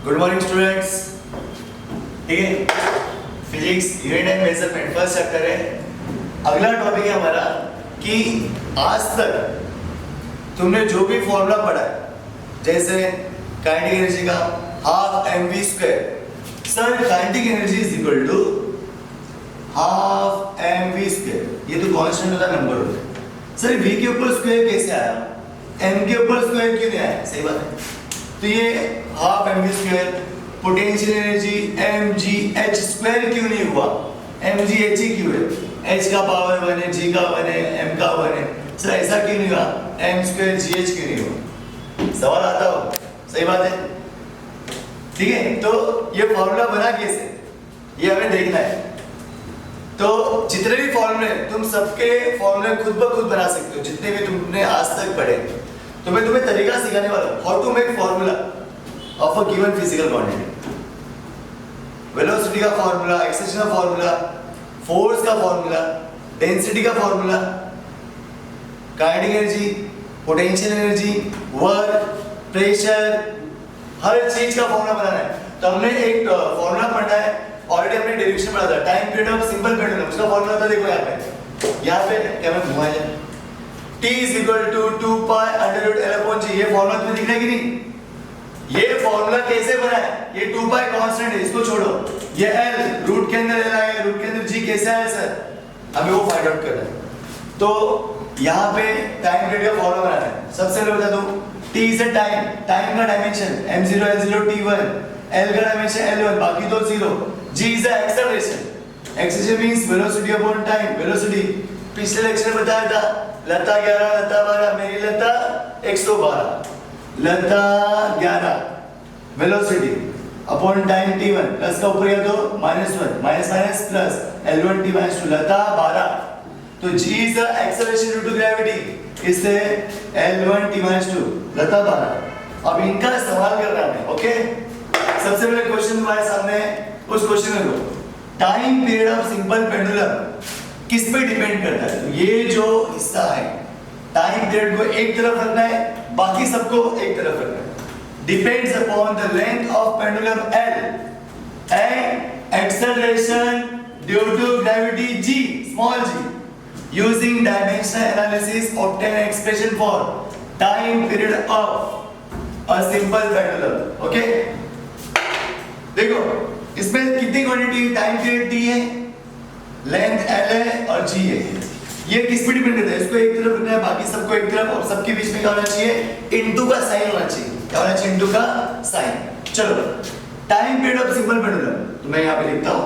Good morning students. ठीक है, physics unit and measurement first chapter है। अगला टॉपिक है हमारा कि आज तक तुमने जो भी फॉर्मूला पढ़ा है, जैसे काइनेटिक एनर्जी का half mv square. Sir kinetic energy is equal to half mv square, ये तो कांस्टेंट होता है, नंबर होता है। सर v के ऊपर स्क्वायर कैसे आया, m के ऊपर स्क्वायर क्यों नहीं आया? सही बात है। तो ये half mv square, potential energy mgh square क्यों नहीं हुआ? mgh ही क्यों है? h का पावर 1 है, g का 1 है, m का 1 है। सर ऐसा क्यों नहीं हुआ? m स्क्वायर gh क्यों नहीं हुआ? सवाल आता हो, सही बात है। ठीक है, तो ये फॉर्मूला बना कैसे, ये हमें देखना है। तो जितने भी फॉर्मूले तुम सबके फॉर्मूले खुद ब खुद बना सकते हो, जितने भी तुमने आज तक पढ़े। तो मैं तुम्हें तरीका सिखाने वाला हूं, how to make formula of a given physical quantity. Velocity का फॉर्मूला, एक्सेलरेशन का फॉर्मूला, फोर्स का फॉर्मूला, डेंसिटी का formula, kinetic energy, potential energy, work, pressure, हर चीज का फॉर्मूला बनाना है। तो हमने एक फॉर्मूला पढ़ा है, ऑलरेडी हमने डेरिवेशन पढ़ा था, time period of simple pendulum. उसका फॉर्मूला था, देखो यहाँ पे क्या मैं घुमा जाए, T is equal to 2 pi under root L upon G। ये फॉर्मूला तुम्हें दिख रहा है कि नहीं? ये फॉर्मूला कैसे बना है? ये 2 pi कांस्टेंट है, इसको छोड़ो। ये L रूट के अंदर L आएगा, रूट के अंदर G कैसे आया सर? हमें वो फाइंड आउट करना है। तो यहाँ पे टाइम पीरियड का फॉर्मूला बनाना है। सबसे पहले बता दूं, T is a time, time का dimension m0 l0 t1, L का डायमेंशन l1, बाकी तो 0। G is a acceleration, acceleration means velocity upon time, velocity. पिछले लेक्चर में बताया था, लता 11, लता 12, मेरी लता 112, लता 11 velocity upon time t1, plus का ऊपर गया तो -1, minus minus plus l1 t -2, लता 12। तो g is the acceleration due to gravity, इससे l1 t -2, लता 12। अब इनका सवाल कर रहा है, ओके। सबसे पहले क्वेश्चन तुम्हारे सामने, उस क्वेश्चन में लो, time period of simple pendulum किस पे डिपेंड करता है? तो ये जो हिस्सा है, टाइम पीरियड को एक तरफ रखना है, बाकी सबको एक तरफ रखना है। Depends upon the length of pendulum L and acceleration due to gravity G, small g। Using dimensional analysis obtain expression for time period of a simple pendulum. Okay, देखो इसमें कितनी क्वांटिटी टाइम पीरियड T है, length L है और G है। ये किस पे डिपेंड करता है? इसको एक तरफ रखना है, बाकी सबको एक तरफ, और सबके बीच में क्या होना चाहिए? इनटू का साइन होना चाहिए। क्या होना चाहिए? इनटू का साइन। चलो, time period of simple pendulum, तो मैं यहां पे लिखता हूं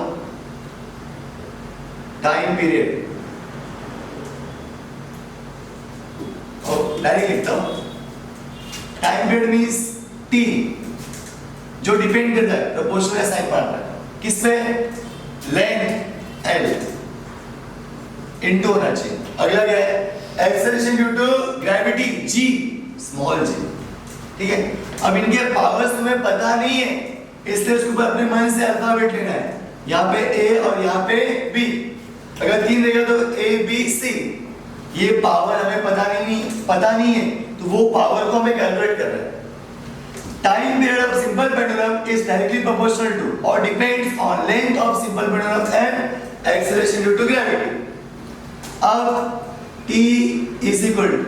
टाइम पीरियड, और डायरेक्ट लिखता हूं टाइम पीरियड मींस T, जो डिपेंड करता है प्रोपोर्शनल साइन मारना है किस पे? लेंथ L इनटू होना चाहिए। अगला क्या है? Acceleration due to gravity G, small g। ठीक है, अब इनके पावर्स तुम्हें पता नहीं है, इसलिए उसके ऊपर अपने मन से अल्फाबेट लेना है। यहाँ पे A और यहाँ पे B, अगर 3 रहेगा तो A B C। ये पावर हमें पता नहीं है, तो वो पावर को हमें कैलकुलेट करना है। Time period of simple pendulum is directly proportional to or depends on length of simple pendulum and acceleration due to gravity. अब T is equal to,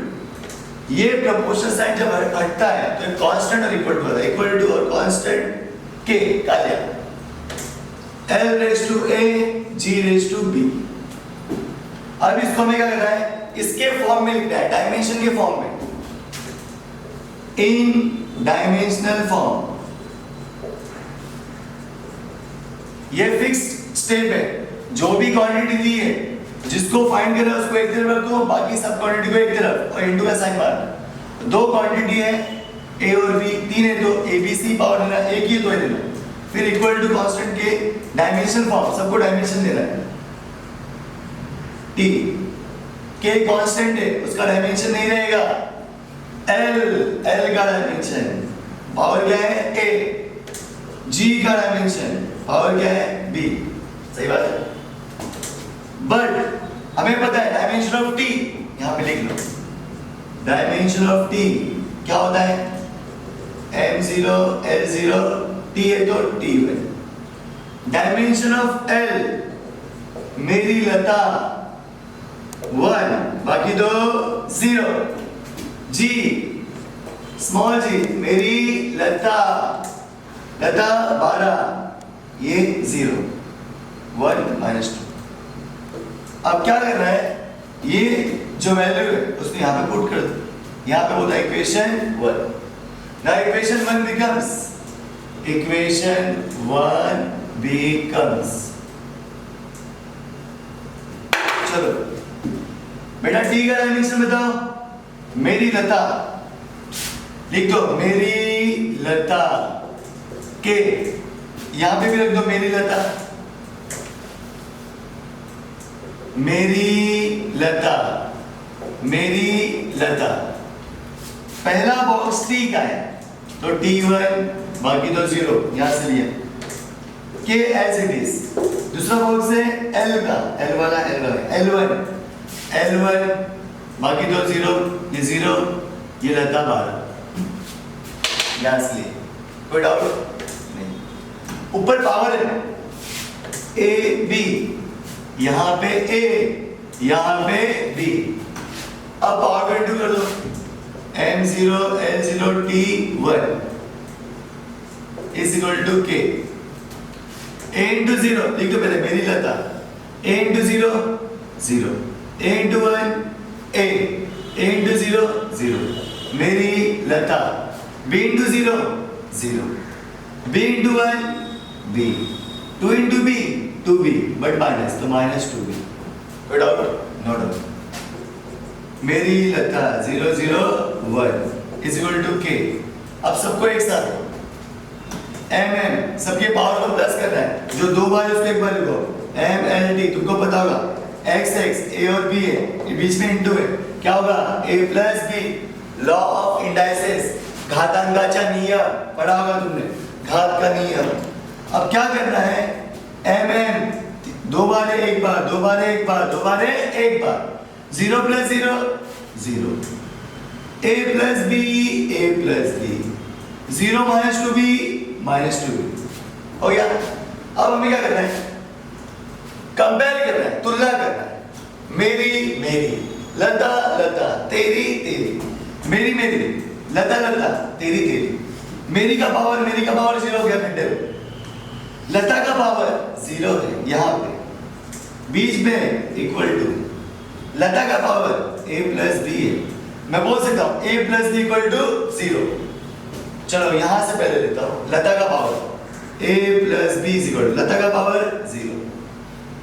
ये proportional साइन जब हटता है तो एक कांस्टेंट और इक्वल टू होता है, इक्वल टू और कांस्टेंट K का लिया, L raised to A, G raised to B। अब इसको हमें क्या करना है? इसके फॉर्म में लिखना है, डायमेंशन के फॉर्म में, इन डायमेंशनल फॉर्म। ये फिक्स्ड स्टेप है, जो भी क्वांटिटी दी है, जिसको फाइंड करना है उसको एक तरफ रखो, बाकी सब क्वांटिटी को एक तरफ, और इनटू का साइन मारना। दो क्वांटिटी है A और B, 3 है तो A B C पावर लेना, एक ही तो है लेना, फिर इक्वल टू कांस्टेंट के डायमेंशन फॉर्म, सबको डायमेंशन देना है। T K कांस्टेंट है, उसका डायमेंशन नहीं रहेगा, L का डायमेंशन, पावर क्या है? A, G का डायमेंशन, पावर क्या है? B। सही बात है। बट हमें पता है डायमेंशन ऑफ T, यहां पे लिख लो, डायमेंशन ऑफ T क्या होता है? m0 l0 टी है तो T1। डायमेंशन ऑफ L, मेरी लता 1, बाकी दो 0। G, स्मॉल g, मेरी लता 12, ये 0, 1 -2। अब क्या करना है, ये जो वैल्यू है उसको यहाँ पे पुट कर दो, यहाँ पे होता है इक्वेशन 1। Now equation 1 becomes, चलो बेटा टी का डायमेंशन बताओ, मेरी लता लिख दो, मेरी लता के, यहां पे भी लिख दो मेरी लता, मेरी लता, मेरी लता। पहला बॉक्स टी का है तो T1, बाकी तो 0, यहां से लिया के एज इट इज। दूसरा बॉक्स है L का, L वाला L1, बाकी तो 0, ये 0, ये लता 12, यहां से लिए। कोई डाउट नहीं। ऊपर पावर है A B, यहां पे A, यहां पे B। अब पावर वैल्यू कर दो, M0 L0 T1 is equal to K। A into 0 लिख दो पहले, मेरी लता, A into 0 0, A into 1 A, A into 0 0, मेरी लता, B into 0 0, B into 1 B, 2 into B 2B, but minus तो -2B। कोई डाउट? No doubt. मेरी लता 0 0 1 is equal to K। अब सबको एक साथ MM, सबके पावर को प्लस करना है, जो दो बार उसको एक बार लिखो, MLT, तुमको पता होगा x A और B है, ये बीच में इंटू है, क्या होगा A plus B, law of indices, घातांकाचा नियम पढ़ा होगा तुमने, घात का नियम। अब क्या करना है, MM दो बार है एक बार, दो बार है एक बार, दो बार है एक बार, 0 plus 0 0, A plus B, A plus B, 0 -2B -2B हो गया। अब हमें क्या करना है, कंपेयर करना है, तुलना करना है, मेरी मेरी, लता लता, तेरी तेरी, मेरी मेरी, लता लता, तेरी तेरी। मेरी का पावर 0 हो गया घंटे में, लता का पावर 0 है यहाँ पे, बीच में इक्वल टू, लता का पावर A प्लस B है, मैं बोल सकता हूँ A plus B equal to 0। चलो यहां से पहले लेता हूं, लता का power A plus B is equal to लता का पावर 0।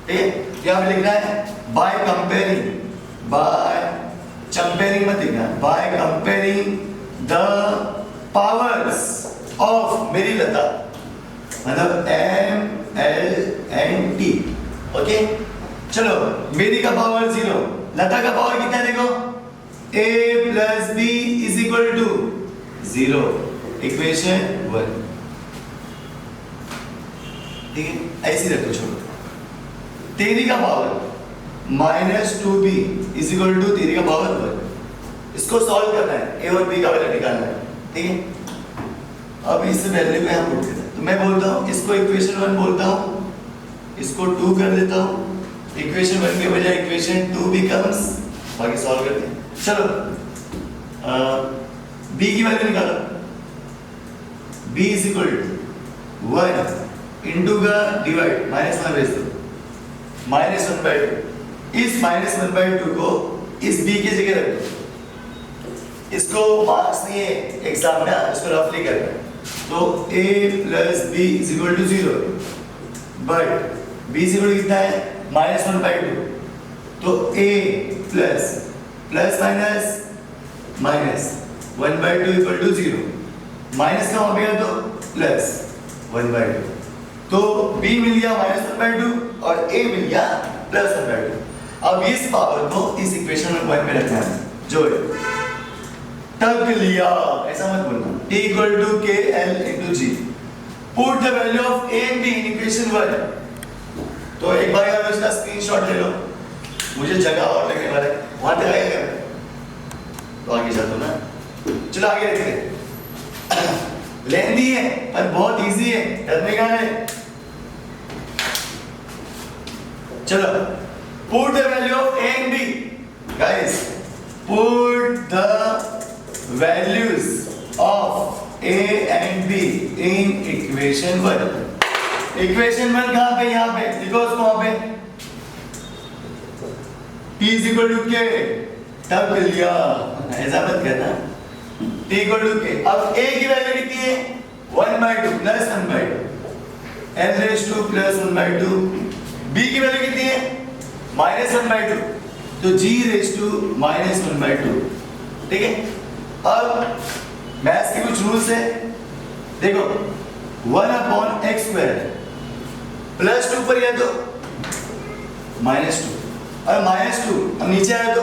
ठीक है, यहां पे लिखना है बाय कंपेयरिंग, बाय कंपेयरिंग मत लिखना, by comparing the powers of मेरी लता, मतलब M L and T। Okay, चलो मेरी का पावर 0, लता का पावर कितना है देखो, A plus B is equal to 0, equation 1। ठीक है, ऐसे रखो, छोड़ो। तेरी का power -2B is equal to तेरी का पावर 1। इसको सॉल्व करना है, A और B का वैल्यू निकालना है। ठीक है, अब इस वैल्यू को यहाँ पुट करना है, तो मैं बोलता हूँ इसको इक्वेशन 1 बोलता हूँ, इसको 2 कर देता हूँ, इक्वेशन 1 के बजाय इक्वेशन 2 बिकम्स, बाकी सॉल्व करते हैं। चलो B की वैल्यू निकालो, B is equal to 1 into का डिवाइड, -1 भेज दो, -1/2। इस -1/2 को इस B की जगह रख दो, इसको मार्क्स नहीं है एग्जाम में, इसको रफली करना है, तो A plus B is equal to 0, but B is equal कितना है -1/2, तो A plus plus minus 1/2 equal to 0, minus का हो गया तो प्लस 1/2, तो B मिल गया -1/2 और A मिल गया +1/2। अब इस पावर को इस इक्वेशन में 1 में रखना है, जो तक लिया, ऐसा मत बोलना, T equal to KL into G, put the value of A and B in equation 1। तो एक बार यार इसका स्क्रीनशॉट ले लो, मुझे जगह और लगने वाला है, वहां तक आएगा तो आगे चलते ना, चलो आगे देखते हैं। लेंदी है पर बहुत इजी है, डरने का है। चलो, put the value of A and B guys, put the values of A and B in equation 1। Equation 1 कहां पे? यहां पे लिखो उसको, वहां पे t is equal to k, तब कर लिया, ऐसा मत करना। t equal to k, अब a की वैल्यू कितनी है? 1/2 plus 1/2, n raised to plus 1/2। b की वैल्यू कितनी है? -1/2, तो g raised to -1/2। ठीक है, अब मैथ्स के कुछ रूल्स है, देखो 1/x² +2 पर यह तो -2, और -2 अब नीचे आया तो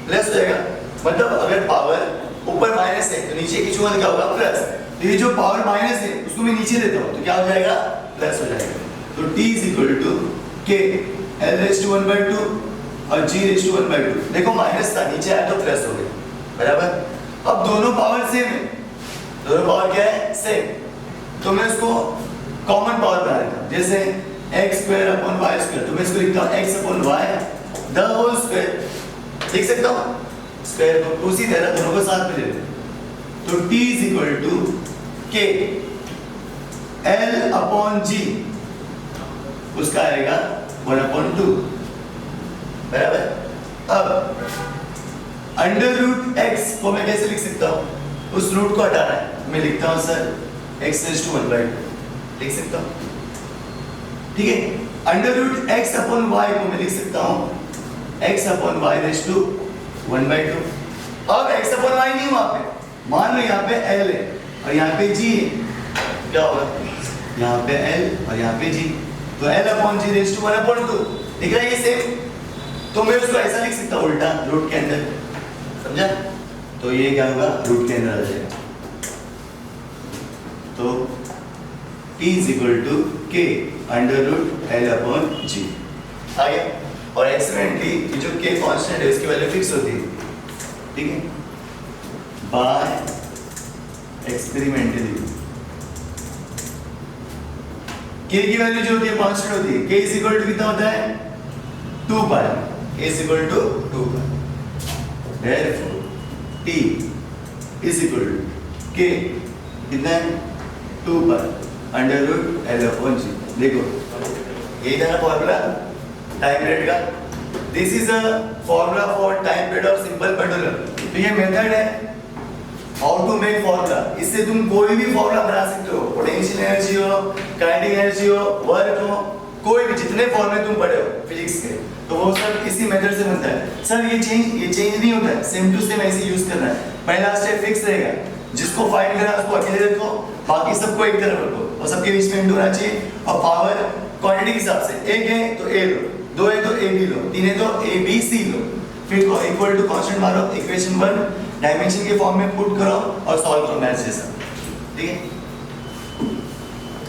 प्लस हो जाएगा, मतलब अगर पावर ऊपर माइनस है तो नीचे की चुन क्या होगा? प्लस। तो ये जो पावर माइनस है उसको मैं नीचे देता हूँ तो क्या हो जाएगा? प्लस हो जाएगा। तो t is equal to k l raise to 1/2 और g रेज़ टू 1/2। देखो माइनस था, नीचे आया तो प्लस हो गया, बराबर। अब दोनों पावर सेम है, दोनों पावर क्या है? सेम। तो मैं उसको कॉमन पावर बना देता हूँ, जैसे x² अपॉन y², तो मैं इसको लिखता हूँ x upon y the whole square, लिख सकता हूँ स्क्वायर को, उसी तरह दोनों को साथ में ले लेते हैं। तो t is equal to k l upon g, उसका आएगा 1/2, बराबर। अब अंडर रूट x को मैं कैसे लिख सकता हूँ? उस रूट को हटाना है, मैं लिखता हूँ सर x रेज़ टू 1/2, लिख सकता हूँ, ठीक है। Under root x upon y को मैं लिख सकता हूँ x upon y raise to 1/2। अब x अपॉन y नहीं वहां पे, मान लो यहाँ पे l है और यहाँ पे g है, क्या होगा? यहाँ पे l और यहाँ पे g, तो l upon g raise to 1/2, दिख रहा है ये सेम। तो मैं उसको ऐसा लिख सकता हूँ उल्टा रूट के अंदर, समझा? तो ये क्या होगा? रूट के अंदर आ जाएगा। तो t is equal to k under root l upon g आ गया। और एक्सपेरिमेंटली जो k कांस्टेंट है उसकी वैल्यू फिक्स होती है, ठीक है, बाय एक्सपेरिमेंटली k की वैल्यू जो होती है कांस्टेंट होती है। k इज इक्वल टू कितना होता है? 2π, k is equal to 2π, therefore t is equal to k कितना है? 2π under root l upon g। देखो ये था ना फॉर्मूला टाइम पीरियड का, this is a formula for time period of simple pendulum. तो ये मेथड है हाउ टू मेक फॉर्मूला, इससे तुम कोई भी फॉर्मूला बना सकते हो, पोटेंशियल एनर्जी हो, काइनेटिक एनर्जी हो, वर्क हो, कोई भी जितने फॉर्मूले तुम पढ़े हो फिजिक्स के, तो वो सब इसी मेथड से बनता है। सर ये चेंज नहीं होता है, सेम टू सेम ऐसे यूज करना है। पहला स्टेप फिक्स रहेगा, जिसको फाइंड करना उसको अकेले रखो, बाकी सबको एक तरफ रखो और सबके बीच में होना चाहिए। और पावर क्वांटिटी के हिसाब से, एक है तो ए लो, दो है तो ए बी लो, तीन है तो ए बी सी लो, फिर इक्वल टू कांस्टेंट मारो, इक्वेशन 1 डायमेंशन के फॉर्म में पुट करो और सॉल्व करो मैथ्स जैसा, ठीक है।